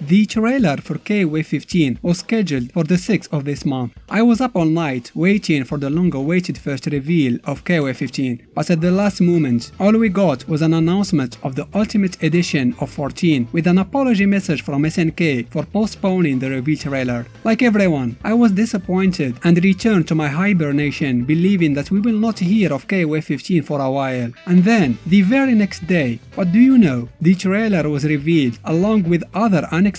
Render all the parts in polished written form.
The trailer for KOF 15 was scheduled for the 6th of this month. I was up all night waiting for the long-awaited first reveal of KOF 15, but at the last moment, all we got was an announcement of the Ultimate Edition of 14 with an apology message from SNK for postponing the reveal trailer. Like everyone, I was disappointed and returned to my hibernation believing that we will not hear of KOF 15 for a while. And then, the very next day, what do you know? The trailer was revealed along with other unexpected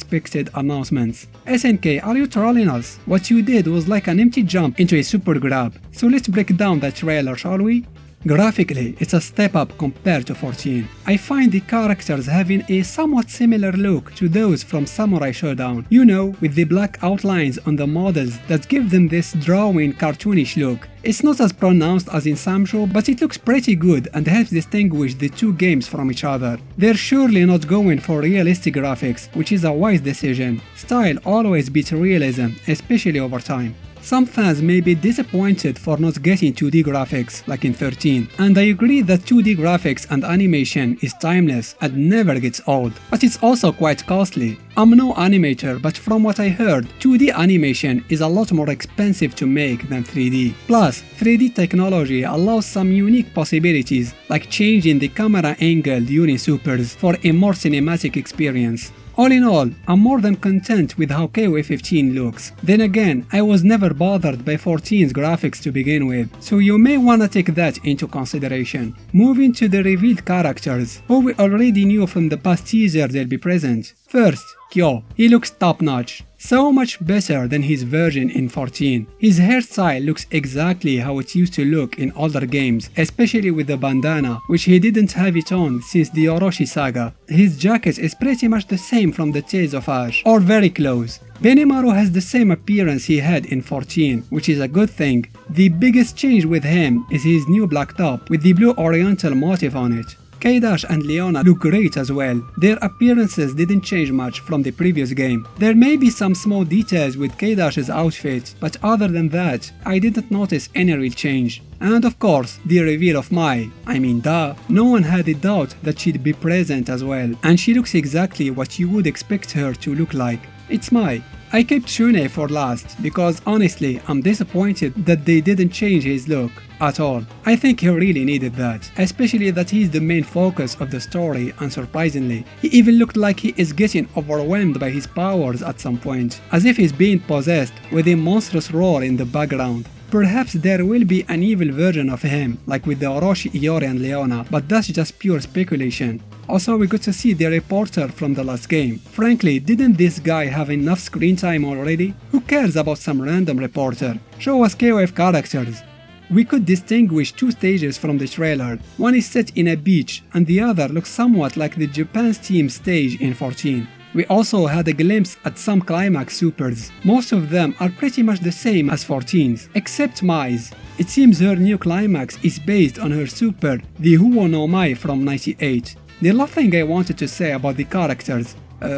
announcements. SNK, are you trolling us? What you did was like an empty jump into a super grab. So let's break down that trailer, shall we? Graphically, it's a step up compared to 14. I find the characters having a somewhat similar look to those from Samurai Shodown. You know, with the black outlines on the models that give them this drawing cartoonish look. It's not as pronounced as in Samsho, but it looks pretty good and helps distinguish the two games from each other. They're surely not going for realistic graphics, which is a wise decision. Style always beats realism, especially over time. Some fans may be disappointed for not getting 2D graphics like in 13, and I agree that 2D graphics and animation is timeless and never gets old, but it's also quite costly. I'm no animator, but from what I heard, 2D animation is a lot more expensive to make than 3D. Plus, 3D technology allows some unique possibilities, like changing the camera angle during supers for a more cinematic experience. All in all, I'm more than content with how KOF 15 looks. Then again, I was never bothered by 14's graphics to begin with, so you may wanna take that into consideration. Moving to the revealed characters, who we already knew from the past teaser they'll be present. First, Kyo. He looks top notch. So much better than his version in 14. His hairstyle looks exactly how it used to look in older games, especially with the bandana, which he didn't have it on since the Arashi saga. His jacket is pretty much the same from the Tales of Ash, or very close. Benimaru has the same appearance he had in 14, which is a good thing. The biggest change with him is his new black top with the blue oriental motif on it. K-Dash and Leona look great as well. Their appearances didn't change much from the previous game. There may be some small details with K-Dash's outfit, but other than that, I didn't notice any real change. And of course, the reveal of Mai. I mean duh, no one had a doubt that she'd be present as well, and she looks exactly what you would expect her to look like. It's Mai. I kept Shun'ei for last because honestly I'm disappointed that they didn't change his look at all. I think he really needed that, especially that he's the main focus of the story, and surprisingly, he even looked like he is getting overwhelmed by his powers at some point, as if he's being possessed with a monstrous roar in the background. Perhaps there will be an evil version of him, like with the Arashi, Aurea and Leona, but that's just pure speculation. Also, we got to see the reporter from the last game. Frankly, didn't this guy have enough screen time already? Who cares about some random reporter? Show us KOF characters. We could distinguish two stages from the trailer. One is set in a beach, and the other looks somewhat like the Japan's team stage in 14. We also had a glimpse at some climax supers. Most of them are pretty much the same as 14's, except Mai's. It seems her new climax is based on her super, the Huo no Mai from 98. The last thing I wanted to say about the characters,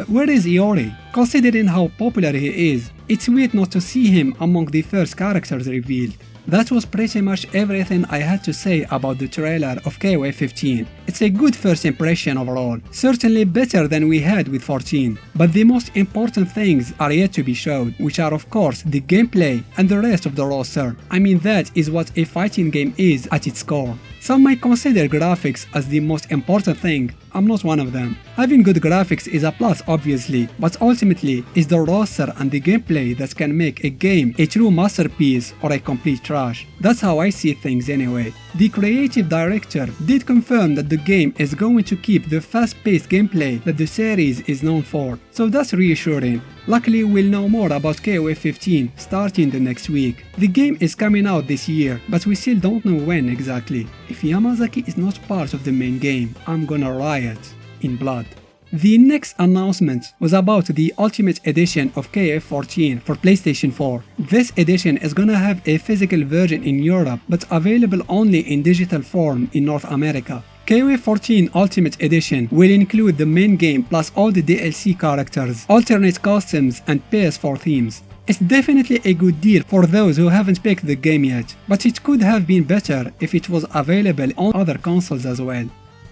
where is Iori? Considering how popular he is, it's weird not to see him among the first characters revealed. That was pretty much everything I had to say about the trailer of KOF 15. It's a good first impression overall, certainly better than we had with 14, but the most important things are yet to be showed, which are of course the gameplay and the rest of the roster. I mean, that is what a fighting game is at its core. Some might consider graphics as the most important thing. I'm not one of them. Having good graphics is a plus obviously, but ultimately it's the roster and the gameplay that can make a game a true masterpiece or a complete trash. That's how I see things anyway. The creative director did confirm that the game is going to keep the fast-paced gameplay that the series is known for, so that's reassuring. Luckily, we'll know more about KOF 15 starting the next week. The game is coming out this year, but we still don't know when exactly. If Yamazaki is not part of the main game, I'm gonna riot in blood. The next announcement was about the Ultimate Edition of KOF 14 for PlayStation 4. This edition is gonna have a physical version in Europe, but available only in digital form in North America. KOF 14 Ultimate Edition will include the main game plus all the DLC characters, alternate costumes and PS4 themes. It's definitely a good deal for those who haven't picked the game yet, but it could have been better if it was available on other consoles as well.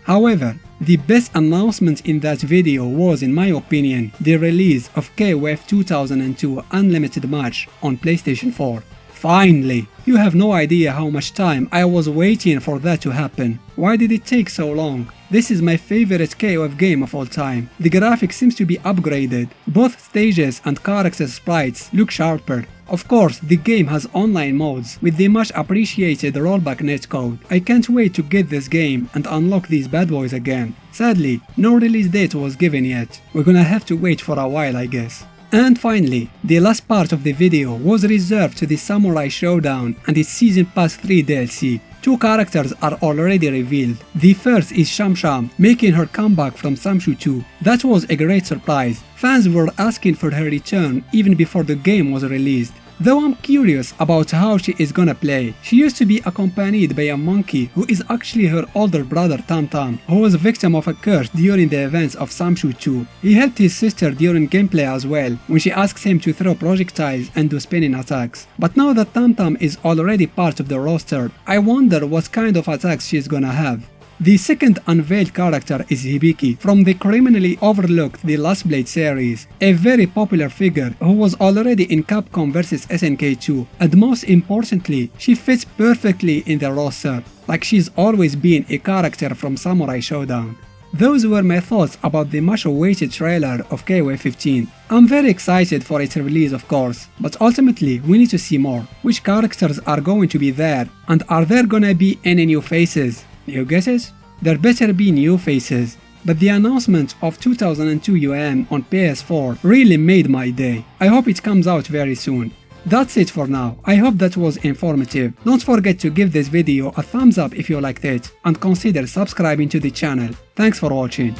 However, the best announcement in that video was, in my opinion, the release of KOF 2002 Unlimited Match on PlayStation 4. Finally! You have no idea how much time I was waiting for that to happen. Why did it take so long? This is my favorite KOF game of all time. The graphics seems to be upgraded. Both stages and character sprites look sharper. Of course, the game has online modes with the much appreciated rollback netcode. I can't wait to get this game and unlock these bad boys again. Sadly, no release date was given yet. We're gonna have to wait for a while, I guess. And finally, the last part of the video was reserved to the Samurai Shodown and its Season Pass 3 DLC. Two characters are already revealed. The first is Cham Cham, making her comeback from Samshu 2. That was a great surprise. Fans were asking for her return even before the game was released. Though I'm curious about how she is gonna play. She used to be accompanied by a monkey who is actually her older brother Tam Tam, who was a victim of a curse during the events of Samshu 2. He helped his sister during gameplay as well, when she asks him to throw projectiles and do spinning attacks. But now that Tam Tam is already part of the roster, I wonder what kind of attacks she is gonna have. The second unveiled character is Hibiki from the criminally overlooked The Last Blade series, a very popular figure who was already in Capcom vs SNK 2, and most importantly, she fits perfectly in the roster, like she's always been a character from Samurai Shodown. Those were my thoughts about the much awaited trailer of KOF 15. I'm very excited for its release of course, but ultimately we need to see more. Which characters are going to be there, and are there gonna be any new faces? New guesses? There better be new faces. But the announcement of 2002 UM on PS4 really made my day. I hope it comes out very soon. That's it for now. I hope that was informative. Don't forget to give this video a thumbs up if you liked it, and consider subscribing to the channel. Thanks for watching.